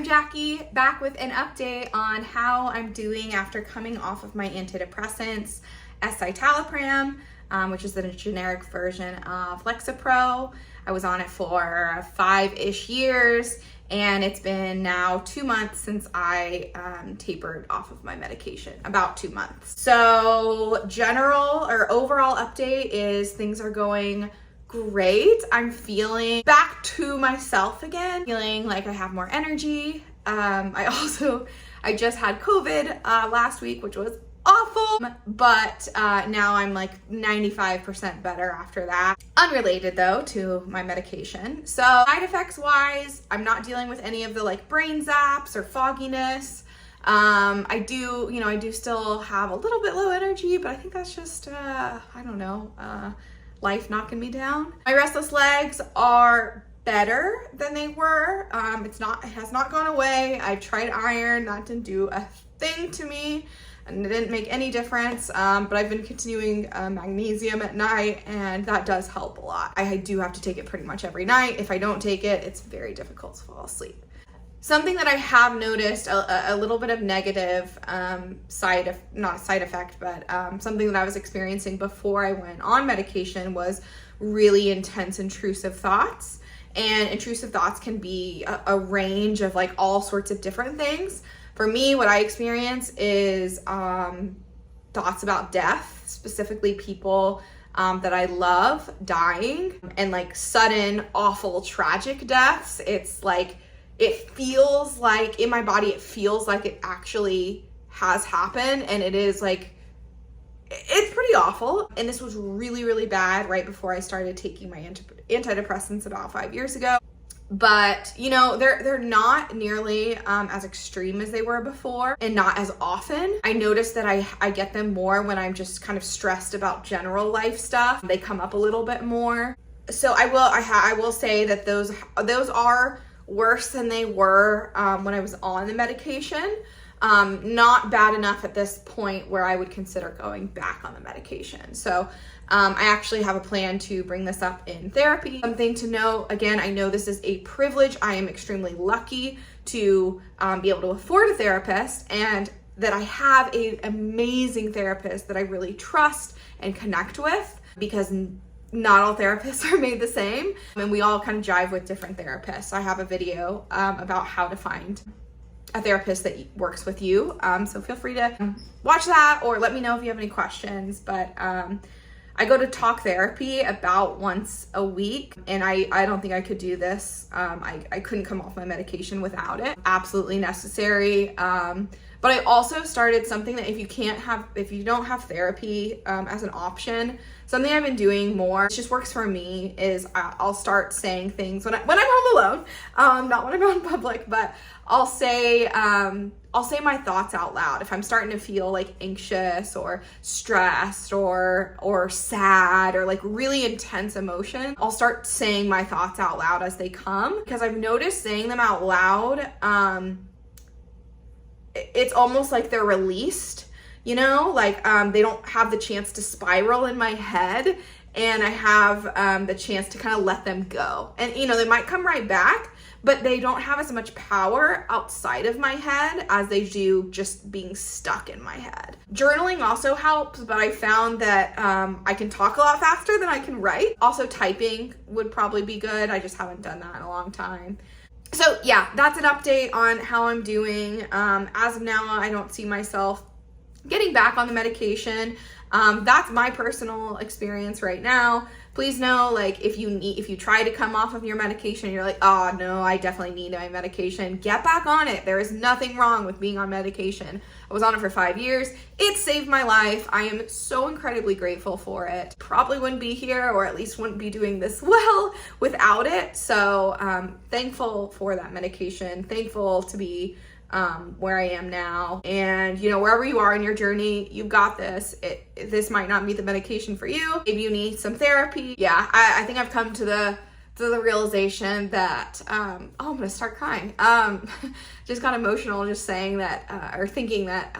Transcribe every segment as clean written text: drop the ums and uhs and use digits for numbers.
I'm Jackie, back with an update on how I'm doing after coming off of my antidepressants, Escitalopram, which is the generic version of Lexapro. I was on it for 5-ish years, and it's been now 2 months since I tapered off of my medication, about 2 months. So general or overall update is things are going great. I'm feeling back to myself again, feeling like I have more energy. I just had COVID last week, which was awful, but now I'm like 95% better after that. Unrelated though to my medication. So side effects wise, I'm not dealing with any of the like brain zaps or fogginess. I do still have a little bit low energy, but I think that's just, I don't know, life knocking me down. My restless legs are better than they were. It has not gone away. I tried iron, that didn't do a thing to me, and it didn't make any difference. But I've been continuing magnesium at night, and that does help a lot. I do have to take it pretty much every night. If I don't take it, it's very difficult to fall asleep. Something that I have noticed a little bit of negative not side effect, but something that I was experiencing before I went on medication was really intense intrusive thoughts. And intrusive thoughts can be a range of like all sorts of different things. For me, what I experience is thoughts about death, specifically people that I love dying, and like sudden, awful, tragic deaths. It's like, it feels like in my body, it feels like it actually has happened, and it is like, it's pretty awful. And this was really, really bad right before I started taking my antidepressants about 5 years ago. But you know, they're not nearly as extreme as they were before, and not as often. I noticed that I get them more when I'm just kind of stressed about general life stuff. They come up a little bit more. So I will say that those are worse than they were when I was on the medication. Not bad enough at this point where I would consider going back on the medication. So I actually have a plan to bring this up in therapy. Something to know, again, I know this is a privilege. I am extremely lucky to be able to afford a therapist, and that I have an amazing therapist that I really trust and connect with, because not all therapists are made the same, and we all kind of jive with different therapists. I have a video about how to find a therapist that works with you, so feel free to watch that or let me know if you have any questions. But I go to talk therapy about once a week, and I don't think I could do this. I couldn't come off my medication without it. Absolutely necessary. But I also started something that if you don't have therapy as an option, something I've been doing more, it just works for me, is I'll start saying things when I'm home alone, not when I'm out in public, but I'll say my thoughts out loud. If I'm starting to feel like anxious or stressed or sad or like really intense emotion, I'll start saying my thoughts out loud as they come, because I've noticed saying them out loud, it's almost like they're released, you know, like they don't have the chance to spiral in my head, and I have the chance to kind of let them go. And you know, they might come right back, but they don't have as much power outside of my head as they do just being stuck in my head. Journaling also helps, but I found that I can talk a lot faster than I can write. Also, typing would probably be good. I just haven't done that in a long time. So yeah, that's an update on how I'm doing. As of now, I don't see myself getting back on the medication. That's my personal experience right now. Please know, like, if you try to come off of your medication and you're like, oh no, I definitely need my medication, get back on it. There is nothing wrong with being on medication. I was on it for 5 years. It saved my life. I am so incredibly grateful for it. Probably wouldn't be here, or at least wouldn't be doing this well without it. So thankful for that medication. Thankful to be where I am now. And you know, wherever you are in your journey, you've got this. This might not be the medication for you. Maybe you need some therapy. Yeah, I think I've come to the realization that I'm gonna start crying. Just got emotional just saying that, or thinking that,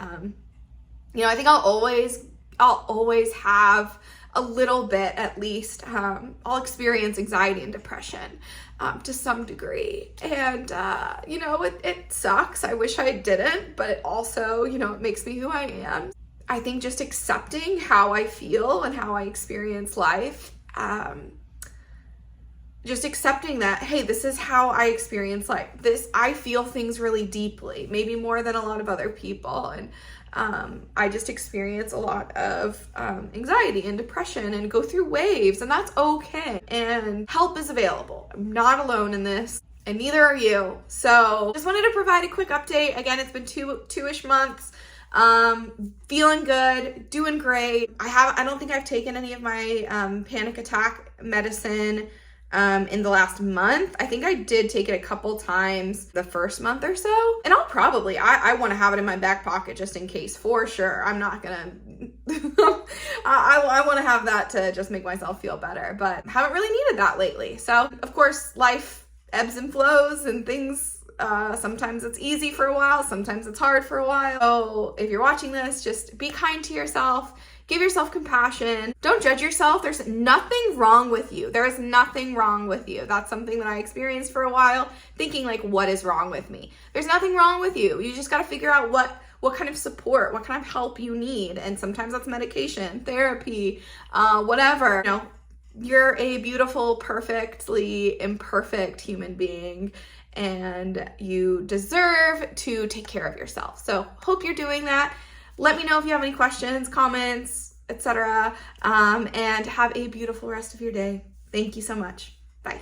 you know, I think I'll always have a little bit at least, I'll experience anxiety and depression to some degree. And, you know, it sucks. I wish I didn't, but it also, you know, it makes me who I am. I think just accepting how I feel and how I experience life, just accepting that, hey, this is how I experience life. I feel things really deeply, maybe more than a lot of other people. And I just experience a lot of anxiety and depression and go through waves, and that's okay. And help is available. I'm not alone in this, and neither are you. So just wanted to provide a quick update. Again, it's been two-ish months. Feeling good, doing great. I don't think I've taken any of my panic attack medicine in the last month. I think I did take it a couple times the first month or so, and I want to have it in my back pocket just in case, for sure. I'm not gonna I want to have that to just make myself feel better, but haven't really needed that lately. So of course, life ebbs and flows and things. Sometimes it's easy for a while, sometimes it's hard for a while. So if you're watching this, just be kind to yourself, give yourself compassion, don't judge yourself. There's nothing wrong with you. There is nothing wrong with you. That's something that I experienced for a while, thinking like, what is wrong with me? There's nothing wrong with you. You just got to figure out what kind of support, what kind of help you need. And sometimes that's medication, therapy, whatever. You know, you're a beautiful, perfectly imperfect human being, and you deserve to take care of yourself. So hope you're doing that. Let me know if you have any questions, comments, etc. And have a beautiful rest of your day. Thank you so much. Bye.